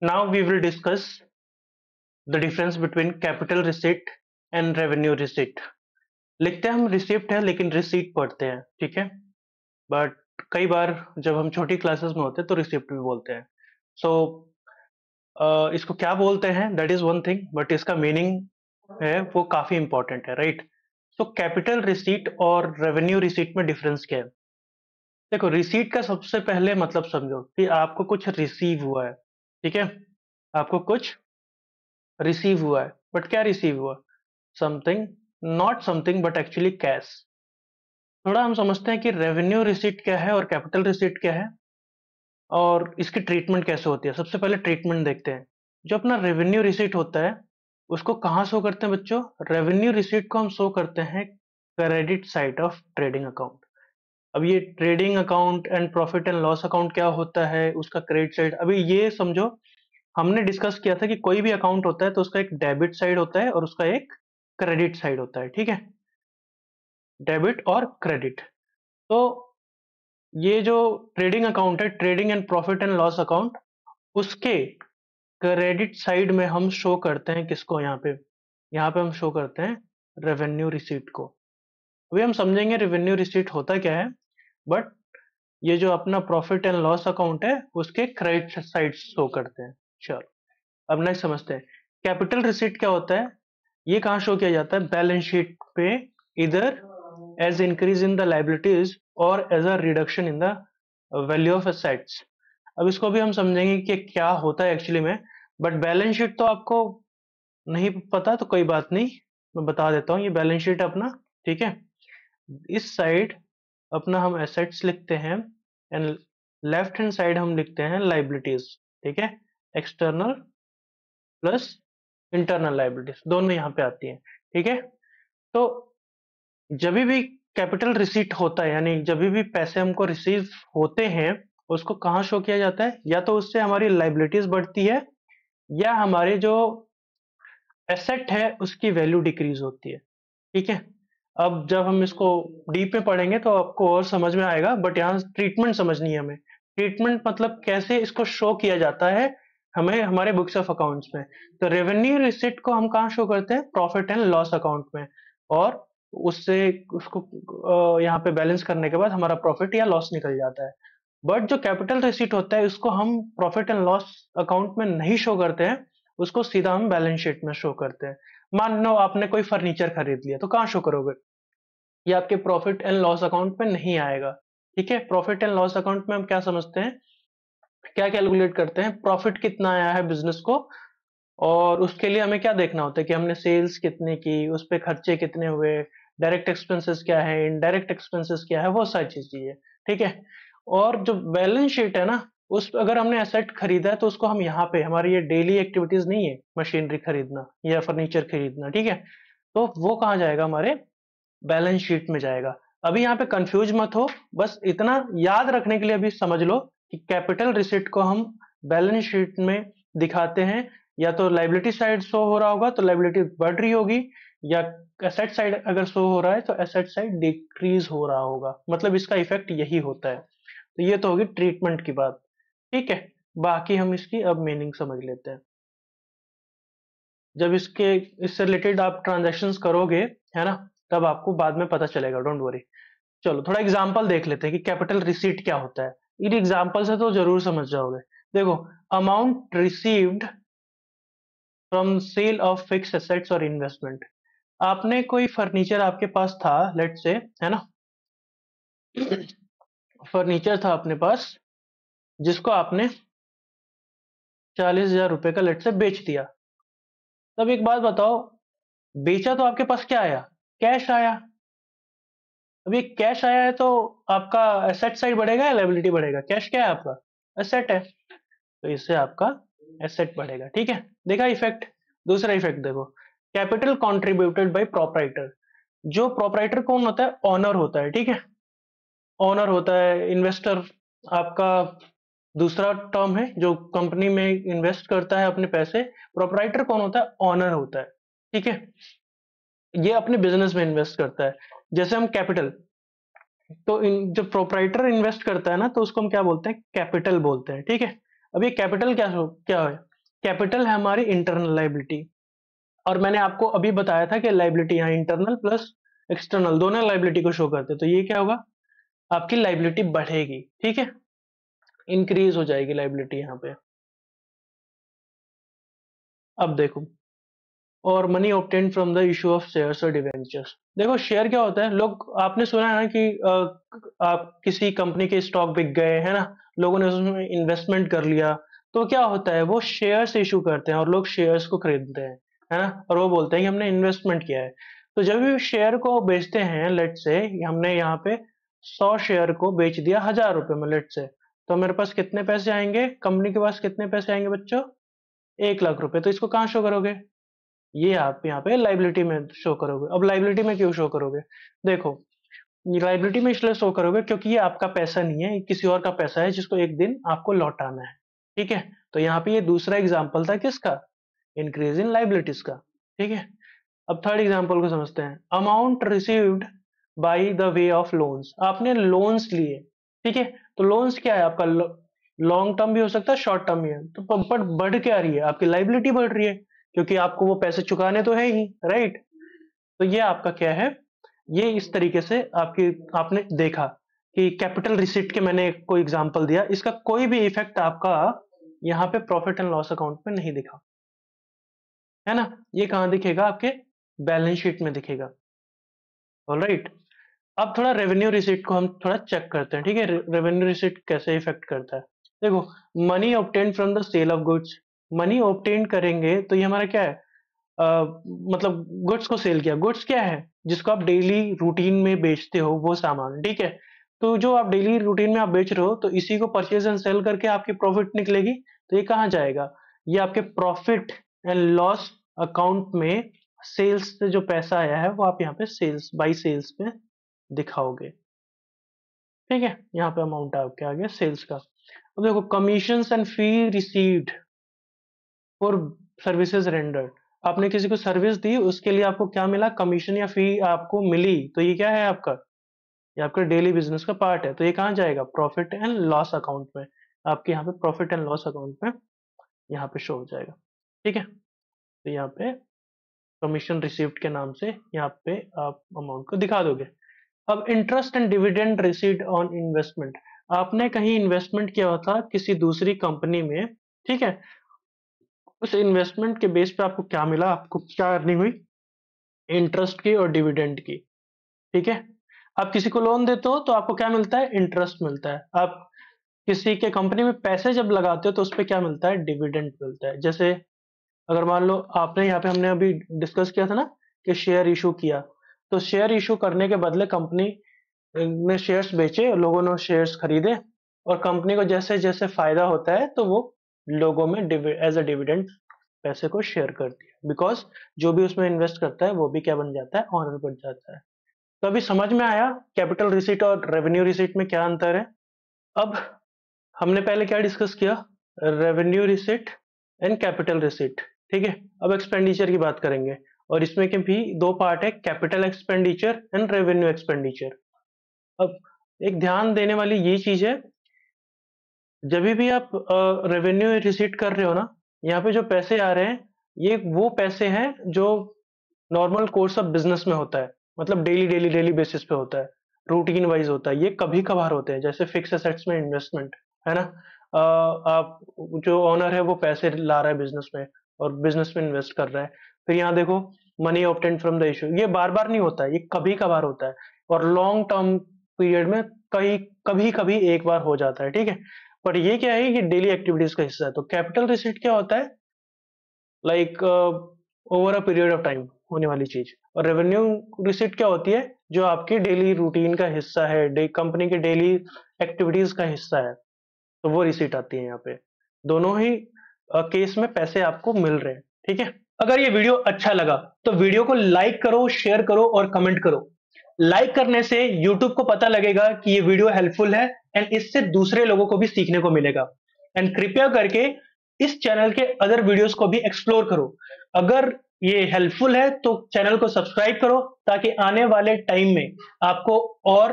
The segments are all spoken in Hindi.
Now we will discuss the difference between capital receipt and revenue receipt. लिखते हैं हम रिसिप्ट है लेकिन रिसीट पढ़ते हैं, ठीक है। बट कई बार जब हम छोटी क्लासेस में होते हैं तो रिसिप्ट भी बोलते हैं। सो इसको क्या बोलते हैं that is one thing, but इसका मीनिंग है वो काफी इंपॉर्टेंट है, राइट। सो कैपिटल रिसीट और रेवेन्यू रिसीट में डिफरेंस क्या है? देखो, रिसीट का सबसे पहले मतलब समझो कि आपको कुछ रिसीव हुआ है, ठीक है। आपको कुछ रिसीव हुआ है, बट क्या रिसीव हुआ? Something, not something but actually cash. थोड़ा हम समझते हैं कि रेवेन्यू रिसीट क्या है और कैपिटल रिसीट क्या है और इसकी ट्रीटमेंट कैसे होती है। सबसे पहले ट्रीटमेंट देखते हैं। जो अपना रेवेन्यू रिसीट होता है उसको कहाँ शो करते हैं बच्चों? रेवेन्यू रिसीट को हम शो करते हैं credit side of trading account. अब ये trading account and profit and loss account क्या होता है, उसका क्रेडिट साइड, अभी ये समझो। हमने डिस्कस किया था कि कोई भी अकाउंट होता है तो उसका एक डेबिट साइड होता है और उसका एक क्रेडिट साइड होता है, ठीक है। डेबिट और क्रेडिट। तो ये जो ट्रेडिंग अकाउंट है, trading and profit and loss account, उसके क्रेडिट साइड में हम शो करते हैं किसको? यहाँ पे हम शो करते हैं रेवेन्यू रिसीट को। अभी हम समझेंगे रेवेन्यू रिसीट होता क्या है, बट ये जो अपना प्रॉफिट एंड लॉस अकाउंट है उसके क्रेडिट साइड शो करते हैं। चलो, अब नेक्स्ट समझते हैं कैपिटल रिसीट क्या होता है। ये कहाँ शो किया जाता है? बैलेंस शीट पे, इधर as increase in the liabilities और as a reduction in the value of assets. अब इसको भी हम समझेंगे कि क्या होता है एक्चुअली में, बट बैलेंस शीट तो आपको नहीं पता तो कोई बात नहीं, मैं बता देता हूँ। ये बैलेंस शीट अपना, ठीक है। इस साइड अपना हम एसेट्स लिखते हैं एंड लेफ्ट हैंड साइड हम लिखते हैं लाइबिलिटीज, ठीक है। एक्सटर्नल प्लस इंटरनल लाइबिलिटीज दोनों यहाँ पे आती हैं, ठीक है। तो जब भी कैपिटल रिसीट होता है, यानी जब भी पैसे हमको रिसीव होते हैं, उसको कहाँ शो किया जाता है? या तो उससे हमारी लाइबिलिटीज बढ़ती है या हमारे जो एसेट है उसकी वैल्यू डिक्रीज होती है, ठीक है। अब जब हम इसको डीप में पढ़ेंगे तो आपको और समझ में आएगा, बट यहाँ ट्रीटमेंट समझनी है हमें। ट्रीटमेंट मतलब कैसे इसको शो किया जाता है हमें हमारे बुक्स ऑफ अकाउंट्स में। तो रेवेन्यू रिसिप्ट को हम कहाँ शो करते हैं? प्रॉफिट एंड लॉस अकाउंट में। और उससे उसको यहाँ पे बैलेंस करने के बाद हमारा प्रॉफिट या लॉस निकल जाता है। बट जो कैपिटल रिसीट होता है उसको हम प्रॉफिट एंड लॉस अकाउंट में नहीं शो करते हैं, उसको सीधा हम बैलेंस शीट में शो करते हैं। मान लो आपने कोई फर्नीचर खरीद लिया तो कहाँ शो करोगे? ये आपके प्रॉफिट एंड लॉस अकाउंट में नहीं आएगा, ठीक है। प्रॉफिट एंड लॉस अकाउंट में हम क्या समझते हैं, क्या कैलकुलेट करते हैं? प्रॉफिट कितना आया है बिजनेस को, और उसके लिए हमें क्या देखना होता है कि हमने सेल्स कितनी की, उस पे खर्चे कितने हुए, डायरेक्ट एक्सपेंसेस क्या है, इनडायरेक्ट एक्सपेंसेस क्या है, वो सारी चीजें, ठीक है। और जो बैलेंस शीट है ना, उस अगर हमने एसेट खरीदा है तो उसको हम यहाँ पे, हमारी ये डेली एक्टिविटीज नहीं है मशीनरी खरीदना या फर्नीचर खरीदना, ठीक है। तो वो कहाँ जाएगा? हमारे बैलेंस शीट में जाएगा। अभी यहाँ पे कंफ्यूज मत हो, बस इतना याद रखने के लिए अभी समझ लो कि कैपिटल रिसीट को हम बैलेंस शीट में दिखाते हैं, या तो लाइबिलिटी साइड शो हो रहा होगा तो लाइबिलिटी बढ़ रही होगी, या एसेट साइड अगर शो हो रहा है तो एसेट साइड डिक्रीज हो रहा होगा। मतलब इसका इफेक्ट यही होता है। तो ये तो होगी ट्रीटमेंट की बात, ठीक है। बाकी हम इसकी अब मीनिंग समझ लेते हैं। जब इससे रिलेटेड आप ट्रांजेक्शन्स करोगे, है ना, तब आपको बाद में पता चलेगा, डोंट वरी। चलो थोड़ा एग्जांपल देख लेते हैं कि कैपिटल रिसीट क्या होता है। इन एग्जांपल से तो जरूर समझ जाओगे। देखो, amount received from sale of fixed assets और इन्वेस्टमेंट। आपने कोई फर्नीचर आपके पास था, लेट से, है ना, फर्नीचर था अपने पास जिसको आपने 40,000 रुपए का लेट से बेच दिया। तब एक बात बताओ, बेचा तो आपके पास क्या आया? कैश आया। अब ये कैश आया है तो आपका एसेट साइड बढ़ेगा या लायबिलिटी बढ़ेगा? कैश क्या है आपका? एसेट है, तो इससे आपका एसेट बढ़ेगा, ठीक है। देखा इफेक्ट? दूसरा इफेक्ट देखो, कैपिटल कंट्रीब्यूटेड बाय प्रोपराइटर। जो प्रोपराइटर कौन होता है? ऑनर होता है, ठीक है। ऑनर होता है। इन्वेस्टर आपका दूसरा टर्म है जो कंपनी में इन्वेस्ट करता है अपने पैसे। प्रोपराइटर कौन होता है? ऑनर होता है, ठीक है। ये अपने बिजनेस में इन्वेस्ट करता है। जैसे हम कैपिटल, तो जब प्रोपराइटर इन्वेस्ट करता है ना तो उसको हम क्या बोलते हैं? कैपिटल बोलते हैं, ठीक है। अब ये कैपिटल क्या क्या है? कैपिटल है हमारी इंटरनल लाइबिलिटी, और मैंने आपको अभी बताया था कि लाइबिलिटी यहाँ इंटरनल प्लस एक्सटर्नल दोनों लाइबिलिटी को शो करते हैं, तो ये क्या होगा, आपकी लाइबिलिटी बढ़ेगी, ठीक है, इंक्रीज हो जाएगी लाइबिलिटी यहाँ पे। अब देखो, और money obtain from the issue of shares और डिवेंचर्स। देखो शेयर क्या होता है, लोग, आपने सुना है ना कि आप किसी कंपनी के स्टॉक बिक गए है ना, लोगों ने उसमें इन्वेस्टमेंट कर लिया, तो क्या होता है, वो शेयर्स इशू करते हैं और लोग शेयर्स को खरीदते हैं, है ना, और वो बोलते हैं कि हमने इन्वेस्टमेंट किया है। तो जब भी शेयर को बेचते हैं, लेट से हमने यहाँ पे 100 शेयर को बेच दिया 1000 रुपए में, लेट से, तो मेरे पास कितने पैसे आएंगे, कंपनी के पास कितने पैसे आएंगे बच्चों, 1 लाख रुपए। तो इसको कहाँ शो करोगे, ये आप यहाँ पे लाइबिलिटी में शो करोगे। अब लाइबिलिटी में क्यों शो करोगे, देखो, ये लाइबिलिटी में इसलिए शो करोगे क्योंकि ये आपका पैसा नहीं है, ये किसी और का पैसा है जिसको एक दिन आपको लौटाना है, ठीक है। तो यहाँ पे ये दूसरा एग्जाम्पल था किसका, इंक्रीज इन लाइबिलिटीज का, ठीक है। अब थर्ड एग्जाम्पल को समझते हैं, amount received by the way of loans. आपने लोन्स लिए, ठीक है, तो लोन्स क्या है आपका, लॉन्ग टर्म भी हो सकता है, शॉर्ट टर्म भी है, तो बट बढ़ क्या रही है, आपकी लाइबिलिटी बढ़ रही है, क्योंकि आपको वो पैसे चुकाने तो है ही, राइट। तो ये आपका क्या है, ये इस तरीके से आपकी, आपने देखा कि कैपिटल रिसीट के मैंने कोई एग्जांपल दिया, इसका कोई भी इफेक्ट आपका यहाँ पे प्रॉफिट एंड लॉस अकाउंट में नहीं दिखा, है ना, ये कहाँ दिखेगा, आपके बैलेंस शीट में दिखेगा। ऑलराइट, अब थोड़ा रेवेन्यू रिसीट को हम थोड़ा चेक करते हैं, ठीक है, रेवेन्यू रिसीट कैसे इफेक्ट करता है। देखो, money obtain from the sale of goods, money obtain करेंगे तो ये हमारा क्या है, मतलब गुड्स को सेल किया, गुड्स क्या है, जिसको आप डेली रूटीन में बेचते हो वो सामान, ठीक है। तो जो आप डेली रूटीन में आप बेच रहे हो, तो इसी को परचेज एंड सेल करके आपकी प्रॉफिट निकलेगी, तो ये कहाँ जाएगा, ये आपके प्रॉफिट एंड लॉस अकाउंट में सेल्स से जो पैसा आया है वो आप यहाँ पे सेल्स बाई सेल्स में दिखाओगे, ठीक है। यहाँ पे अमाउंट आपके आ गया सेल्स का। अब देखो, commission and fee received for services rendered, आपने किसी को सर्विस दी, उसके लिए आपको क्या मिला, कमीशन या फी आपको मिली, तो ये क्या है आपका, ये आपका डेली बिजनेस का पार्ट है, तो ये कहाँ जाएगा, प्रॉफिट एंड लॉस अकाउंट में, आपके यहाँ पे प्रॉफिट एंड लॉस अकाउंट में यहाँ पे शो हो जाएगा, ठीक है। तो यहाँ पे कमीशन रिसीव्ड के नाम से यहाँ पे आप अमाउंट को दिखा दोगे। अब interest and dividend received on investment, आपने कहीं इन्वेस्टमेंट किया था किसी दूसरी कंपनी में, ठीक है, उस इन्वेस्टमेंट के बेस पे आपको क्या मिला, आपको क्या अर्निंग हुई, इंटरेस्ट की और डिविडेंड की, ठीक है। आप किसी को लोन देते हो तो आपको क्या मिलता है, इंटरेस्ट मिलता है। आप किसी के कंपनी में पैसे जब लगाते हो तो उस पे क्या मिलता है, डिविडेंड मिलता है। जैसे अगर मान लो आपने यहाँ पे, हमने अभी डिस्कस किया था ना कि शेयर इशू किया, तो शेयर इशू करने के बदले कंपनी ने शेयर्स बेचे, लोगों ने शेयर्स खरीदे, और कंपनी को जैसे जैसे फायदा होता है तो वो लोगों में एज अ डिविडेंड पैसे को शेयर करती है, बिकॉज जो भी उसमें इन्वेस्ट करता है वो भी क्या बन जाता है, ऑनर बन जाता है। तो अभी समझ में आया कैपिटल रिसीट और रेवेन्यू रिसीट में क्या अंतर है। अब हमने पहले क्या डिस्कस किया, revenue receipt and capital receipt, ठीक है। अब एक्सपेंडिचर की बात करेंगे, और इसमें के भी दो पार्ट है, capital expenditure and revenue expenditure. अब एक ध्यान देने वाली ये चीज है, जब भी आप रेवेन्यू रिसीट कर रहे हो ना, यहाँ पे जो पैसे आ रहे हैं, ये वो पैसे हैं जो नॉर्मल कोर्स ऑफ बिजनेस में होता है, मतलब डेली डेली डेली बेसिस पे होता है, रूटीन वाइज होता है, ये कभी कभार होते हैं, जैसे फिक्स एसेट्स में इन्वेस्टमेंट, है ना, आप, जो ओनर है वो पैसे ला रहा है बिजनेस में और बिजनेस में इन्वेस्ट कर रहा है। फिर यहाँ देखो, money obtain from the issue, ये बार बार नहीं होता है, ये कभी कभार होता है, और लॉन्ग टर्म पीरियड में कई कभी कभी एक बार हो जाता है, ठीक है। पर ये क्या है, ये डेली एक्टिविटीज का हिस्सा है। तो कैपिटल रिसीट क्या होता है, like over a period of time होने वाली चीज, और रेवेन्यू रिसीट क्या होती है, जो आपकी डेली रूटीन का हिस्सा है, कंपनी के डेली एक्टिविटीज का हिस्सा है, तो वो रिसीट आती है यहाँ पे। दोनों ही केस में पैसे आपको मिल रहे हैं, ठीक है। अगर ये वीडियो अच्छा लगा तो वीडियो को लाइक करो, शेयर करो और कमेंट करो। लाइक करने से YouTube को पता लगेगा कि ये वीडियो हेल्पफुल है, एंड इससे दूसरे लोगों को भी सीखने को मिलेगा। एंड कृपया करके इस चैनल के अदर वीडियोस को भी एक्सप्लोर करो। अगर ये हेल्पफुल है तो चैनल को सब्सक्राइब करो, ताकि आने वाले टाइम में आपको और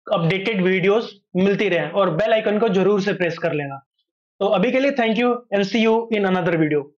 अपडेटेड वीडियोस मिलती रहे, और बेल आइकन को जरूर से प्रेस कर लेना। तो अभी के लिए thank you and see you in another video.